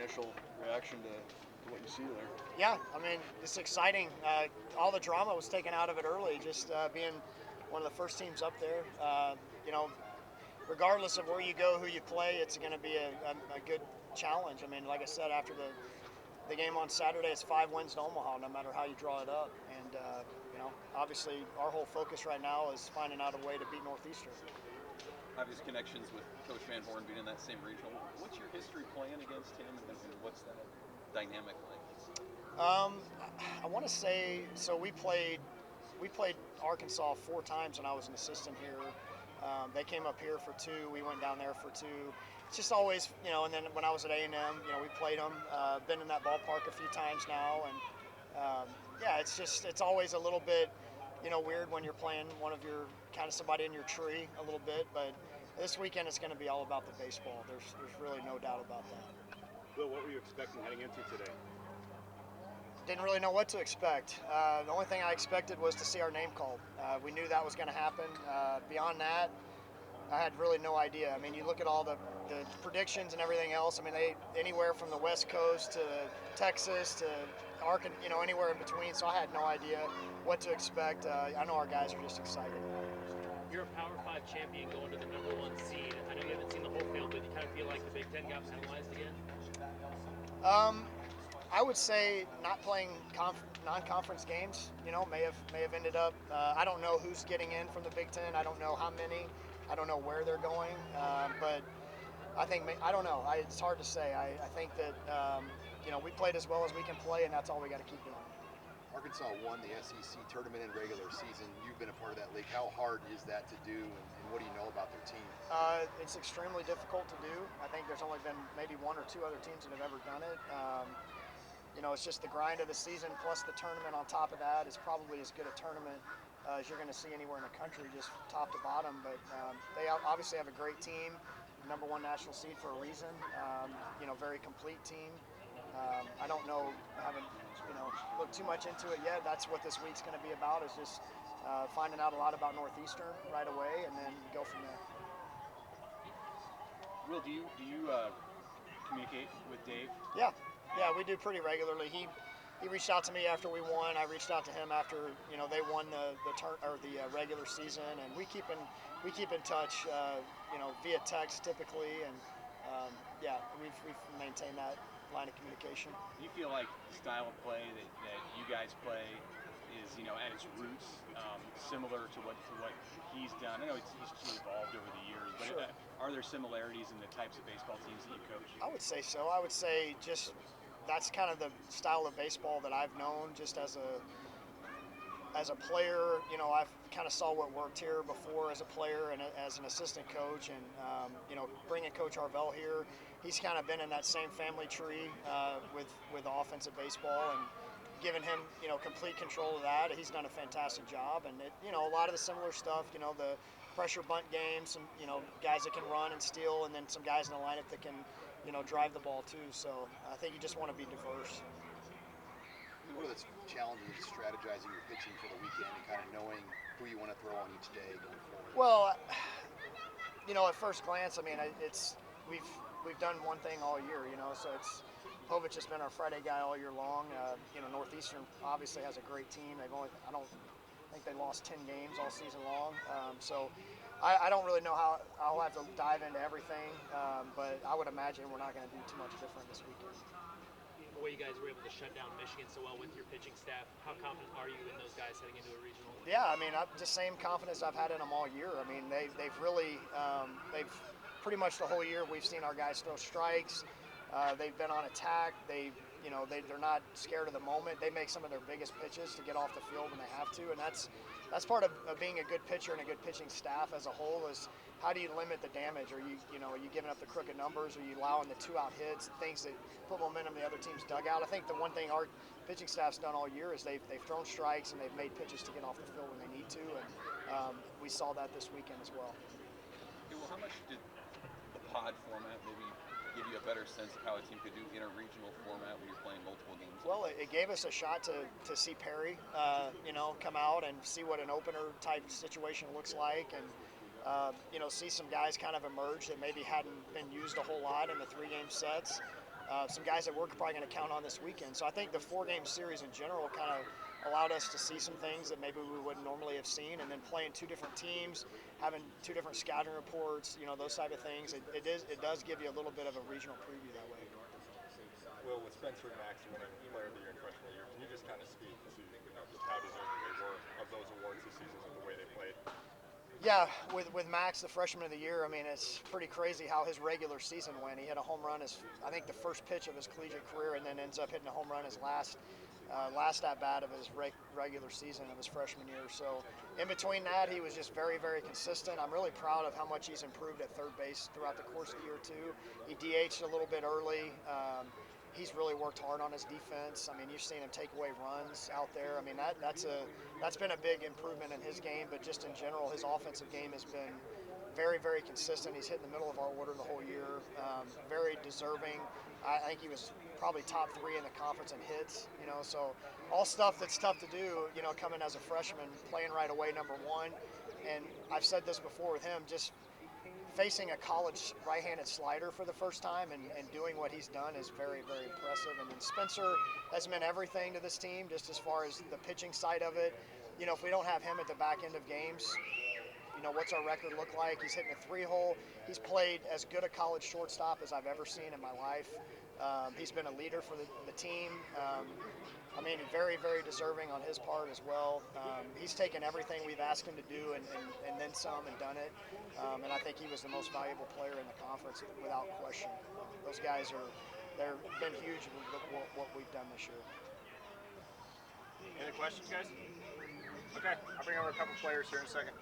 initial reaction to what you see there? Yeah, I mean, it's exciting. All the drama was taken out of it early, just being one of the first teams up there. You know, regardless of where you go, who you play, it's going to be a good challenge. I mean, like I said, after the game on Saturday, it's 5 wins to Omaha, no matter how you draw it up. And, you know, obviously our whole focus right now is finding out a way to beat Northeastern. Obvious connections with Coach Van Horn being in that same regional. What's your history playing against him, and what's that dynamic like? I want to say, so we played Arkansas 4 times when I was an assistant here. They came up here for 2. We went down there for 2. It's just always, you know, and then when I was at A&M, you know, we played them. Been in that ballpark a few times now. And, yeah, it's always a little bit, you know, weird when you're playing one of your, kind of somebody in your tree a little bit. But this weekend it's going to be all about the baseball. There's really no doubt about that. Will, what were you expecting heading into today? Didn't really know what to expect. The only thing I expected was to see our name called. We knew that was going to happen. Beyond that, I had really no idea. I mean, you look at all the predictions and everything else. I mean, anywhere from the West Coast to Texas to Arkansas, you know, anywhere in between. So I had no idea what to expect. I know our guys are just excited. You're a Power 5 champion going to the #1 seed. I know you haven't seen the whole field, but you kind of feel like the Big Ten got penalized again? I would say not playing non-conference games, you know, may have ended up. I don't know who's getting in from the Big Ten. I don't know how many. I don't know where they're going. But I don't know. It's hard to say. I think that you know, we played as well as we can play, and that's all we got to keep doing. Arkansas won the SEC tournament in regular season. You've been a part of that league. How hard is that to do, and what do you know about their team? It's extremely difficult to do. I think there's only been maybe 1 or 2 other teams that have ever done it. You know, it's just the grind of the season plus the tournament on top of that is probably as good a tournament as you're going to see anywhere in the country, just top to bottom. But they obviously have a great team, #1 national seed for a reason. You know, very complete team. I don't know, haven't, you know, looked too much into it yet. That's what this week's going to be about, is just finding out a lot about Northeastern right away, and then go from there. Will, do you communicate with Dave? Yeah, we do pretty regularly. He reached out to me after we won. I reached out to him after, you know, they won the regular season, and we keep in touch, you know, via text typically, and yeah, we've maintained that line of communication. Do you feel like the style of play that you guys play is, you know, at its roots similar to what he's done? I know he's evolved over the years, but Sure. Are there similarities in the types of baseball teams that you coach? I would say so. I would say just that's kind of the style of baseball that I've known just as a player. You know, I've kind of saw what worked here before as a player and as an assistant coach, and you know, bringing Coach Arvell here, he's kind of been in that same family tree with offensive baseball, and giving him, you know, complete control of that. He's done a fantastic job, and you know, a lot of the similar stuff, you know, the pressure bunt games, some, you know, guys that can run and steal, and then some guys in the lineup that can, you know, drive the ball too. So I think you just want to be diverse. What are the challenges of strategizing your pitching for the weekend and kind of knowing who you want to throw on each day going forward? Well, you know, at first glance, I mean, we've done one thing all year, you know, so it's Povich has been our Friday guy all year long. You know, Northeastern obviously has a great team. I don't think they lost 10 games all season long. So I don't really know how I'll have to dive into everything, but I would imagine we're not going to do too much different this weekend. The way you guys were able to shut down Michigan so well with your pitching staff, how confident are you in those guys heading into a regional? Yeah, I mean, the same confidence I've had in them all year. I mean, they've really, they've pretty much the whole year we've seen our guys throw strikes. They've been on attack. You know, they're not scared of the moment. They make some of their biggest pitches to get off the field when they have to, and that's part of being a good pitcher and a good pitching staff as a whole, is how do you limit the damage? Are you giving up the crooked numbers? Are you allowing the 2-out hits, things that put momentum in the other team's dugout? I think the one thing our pitching staff's done all year is they've thrown strikes and they've made pitches to get off the field when they need to, and we saw that this weekend as well. Well, how much did the pod format maybe give you a better sense of how a team could do in a regional format when you're playing multiple games? Well, it gave us a shot to see Perry, you know, come out and see what an opener type situation looks like, and you know, see some guys kind of emerge that maybe hadn't been used a whole lot in the 3-game sets. some guys that we're probably going to count on this weekend. So I think the 4-game series in general kind of allowed us to see some things that maybe we wouldn't normally have seen, and then playing 2 different teams, having 2 different scouting reports, those type of things. It does give you a little bit of a regional preview that way. Will, with Spencer and Max winning Player of the Year in freshman year, can you just kind of speak to just how deserving they were of those awards this season with the way they played? Yeah, with Max, the freshman of the year, I mean, it's pretty crazy how his regular season went. He hit a home run I think the first pitch of his collegiate career, and then ends up hitting a home run his last at bat of his regular season of his freshman year. So in between that, he was just very, very consistent. I'm really proud of how much he's improved at third base throughout the course of the year too. He DH'd a little bit early. He's really worked hard on his defense. I mean, you've seen him take away runs out there. I mean, that's been a big improvement in his game, but just in general, his offensive game has been very, very consistent. He's hit in the middle of our order the whole year. Very deserving. I think he was probably top 3 in the conference in hits, so all stuff that's tough to do, coming as a freshman, playing right away, number 1. And I've said this before with him, just facing a college right-handed slider for the first time and doing what he's done is very, very impressive. And then Spencer has meant everything to this team, just as far as the pitching side of it. If we don't have him at the back end of games, what's our record look like? He's hitting a 3-hole. He's played as good a college shortstop as I've ever seen in my life. He's been a leader for the team. I mean, very, very deserving on his part as well. He's taken everything we've asked him to do and then some and done it. And I think he was the most valuable player in the conference without question. Those guys they've been huge with what we've done this year. Any questions, guys? Okay, I'll bring over a couple players here in a second.